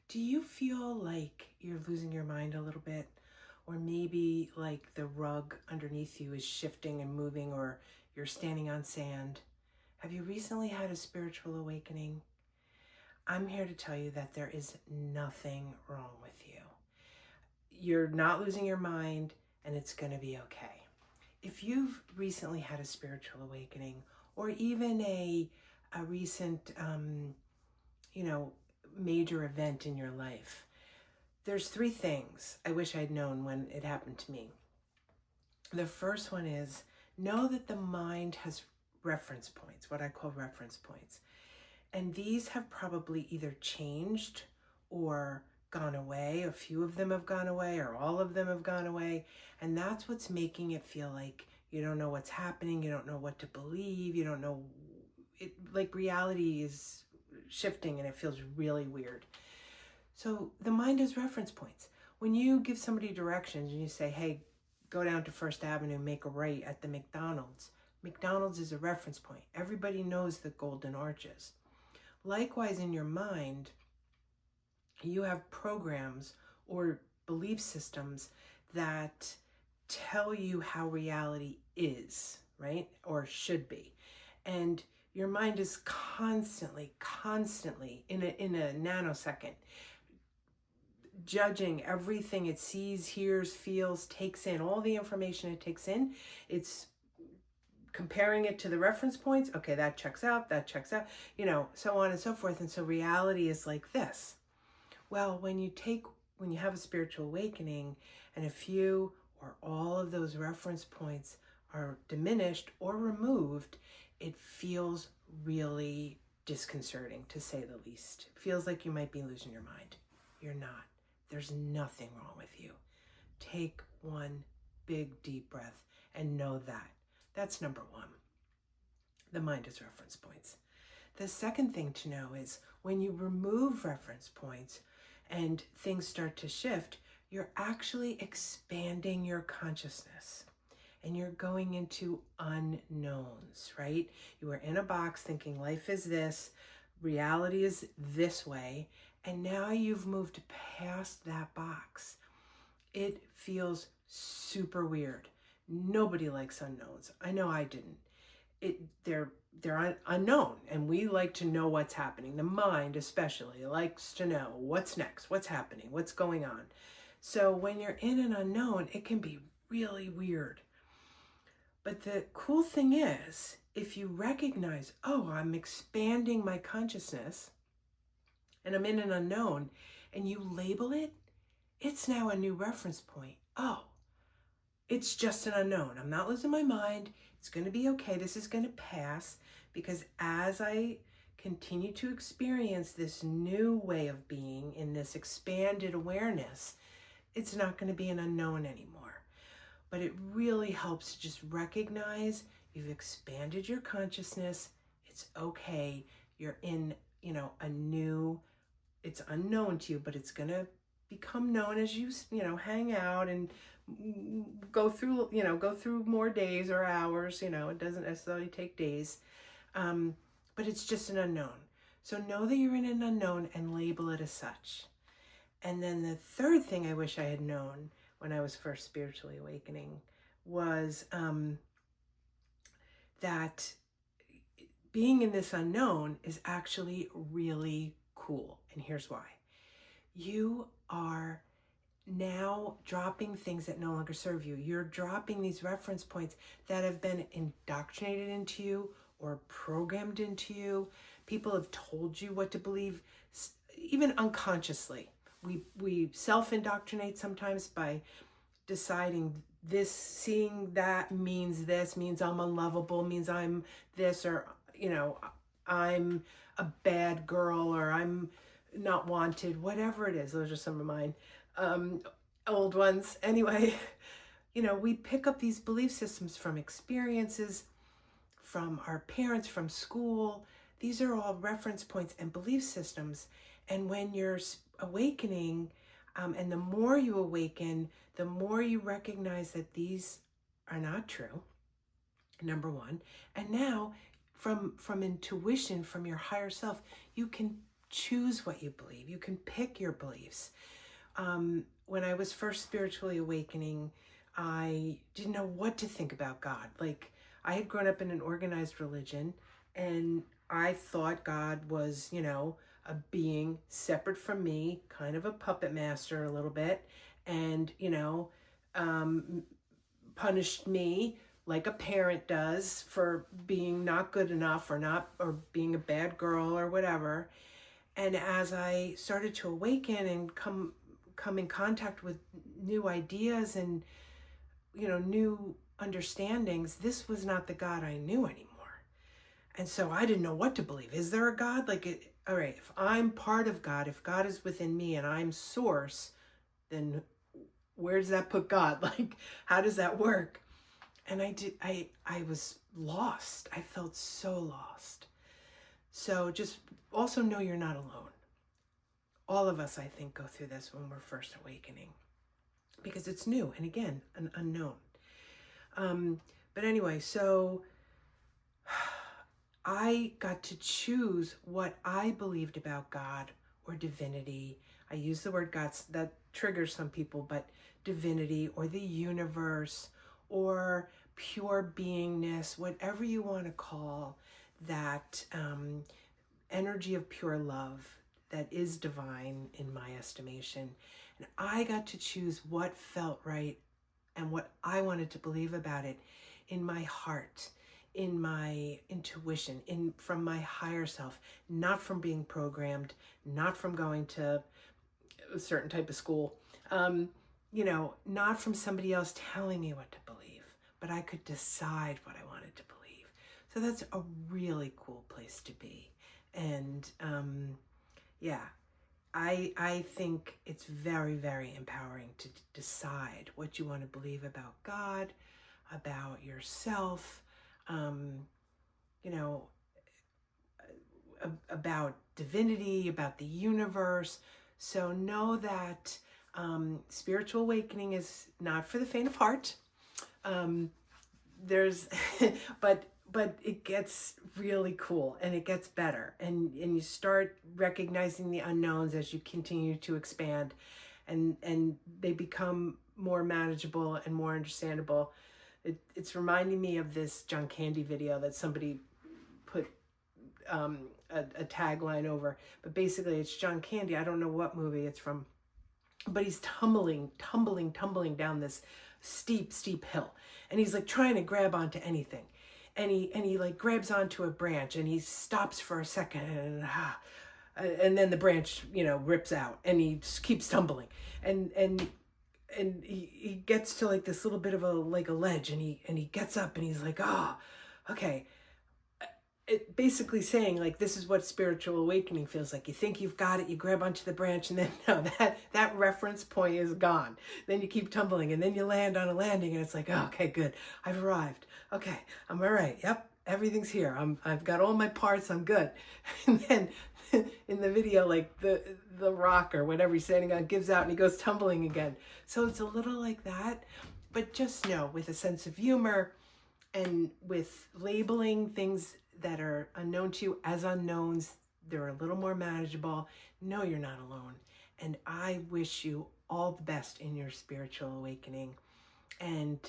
Do you feel like you're losing your mind a little bit? Or maybe like the rug underneath you is shifting and moving, or you're standing on sand? Have you recently had a spiritual awakening? I'm here to tell you that there is nothing wrong with you. You're not losing your mind, and it's going to be okay. If you've recently had a spiritual awakening, or even a recent, major event in your life, there's three things I wish I'd known when it happened to me. The first one is, know that the mind has reference points, what I call reference points. And these have probably either changed or gone away. A few of them have gone away, or all of them have gone away. And that's what's making it feel like you don't know what's happening. You don't know what to believe. You don't know it, like reality is shifting and it feels really weird. So the mind has reference points. When you give somebody directions and you say, hey, go down to First Avenue, make a right at the McDonald's. McDonald's is a reference point. Everybody knows the Golden Arches. Likewise, in your mind, you have programs or belief systems that tell you how reality is, right? Or should be. And your mind is constantly in a nanosecond judging everything it sees, hears, feels, takes in, all the information it takes in. It's comparing it to the reference points. Okay, that checks out, so on and so forth. And so reality is like this. Well, when you have a spiritual awakening and a few or all of those reference points are diminished or removed, it feels really disconcerting, to say the least. It feels like you might be losing your mind. You're not. There's nothing wrong with you. Take one big deep breath and know that. That's number one. The mind is reference points. The second thing to know is when you remove reference points and things start to shift, you're actually expanding your consciousness and you're going into unknowns, right? You were in a box thinking life is this, reality is this way, and now you've moved past that box. It feels super weird. Nobody likes unknowns. I know I didn't. They're unknown, and we like to know what's happening. The mind especially likes to know what's next, what's happening, what's going on. So when you're in an unknown, it can be really weird. But the cool thing is, if you recognize, oh, I'm expanding my consciousness and I'm in an unknown, and you label it, it's now a new reference point. Oh, it's just an unknown. I'm not losing my mind. It's going to be okay. This is going to pass, because as I continue to experience this new way of being in this expanded awareness, it's not going to be an unknown anymore. But it really helps to just recognize you've expanded your consciousness. It's okay. You're in, a new, it's unknown to you, but it's going to become known as you, hang out and go through more days or hours. It doesn't necessarily take days, but it's just an unknown. So know that you're in an unknown and label it as such. And then the third thing I wish I had known when I was first spiritually awakening was that being in this unknown is actually really cool. And here's why. You are now dropping things that no longer serve you. You're dropping these reference points that have been indoctrinated into you or programmed into you. People have told you what to believe, even unconsciously. We self-indoctrinate sometimes by deciding this, seeing that means this, means I'm unlovable, means I'm this, or, I'm a bad girl, or I'm not wanted, whatever it is. Those are some of mine, old ones. Anyway, we pick up these belief systems from experiences, from our parents, from school. These are all reference points and belief systems. And when you're awakening, and the more you awaken, the more you recognize that these are not true, number one. And now from intuition, from your higher self, you can choose what you believe. You can pick your beliefs. When I was first spiritually awakening, I didn't know what to think about God. Like, I had grown up in an organized religion, and I thought God was, a being separate from me, kind of a puppet master a little bit, and, punished me like a parent does for being not good enough or being a bad girl or whatever. And as I started to awaken and come in contact with new ideas and, new understandings, this was not the God I knew anymore. And so I didn't know what to believe. Is there a God? All right, if I'm part of God, if God is within me and I'm source, then where does that put God? Like, how does that work? And I was lost. I felt so lost. So just also know you're not alone. All of us, I think, go through this when we're first awakening because it's new and, again, an unknown. But anyway, so I got to choose what I believed about God or divinity. I use the word God, that triggers some people, but divinity or the universe or pure beingness, whatever you want to call that energy of pure love that is divine in my estimation. And I got to choose what felt right and what I wanted to believe about it in my heart, in my intuition, from my higher self, not from being programmed, not from going to a certain type of school, not from somebody else telling me what to believe, but I could decide what I wanted to believe. So that's a really cool place to be. And I think it's very, very empowering to decide what you want to believe about God, about yourself, about divinity, about the universe. So know that spiritual awakening is not for the faint of heart. But it gets really cool and it gets better, and you start recognizing the unknowns as you continue to expand, and they become more manageable and more understandable. It's reminding me of this John Candy video that somebody put a tagline over, but basically it's John Candy. I don't know what movie it's from, but he's tumbling down this steep hill, and he's like trying to grab onto anything, and he like grabs onto a branch and he stops for a second, and then the branch rips out, and he just keeps tumbling, and he gets to like this little bit of a ledge, and he gets up and he's like, okay. It basically saying like, this is what spiritual awakening feels like. You think you've got it, you grab onto the branch, and then no, that reference point is gone. Then you keep tumbling, and then you land on a landing, and it's like, okay, good, I've arrived. Okay, I'm all right. Yep, everything's here. I've got all my parts. I'm good. And then in the video, like the rock or whatever he's standing on gives out, and he goes tumbling again. So it's a little like that, but just know, with a sense of humor and with labeling things that are unknown to you as unknowns, they're a little more manageable. No, you're not alone. And I wish you all the best in your spiritual awakening. And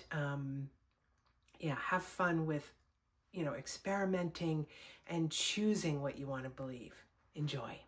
have fun with, experimenting and choosing what you want to believe. Enjoy.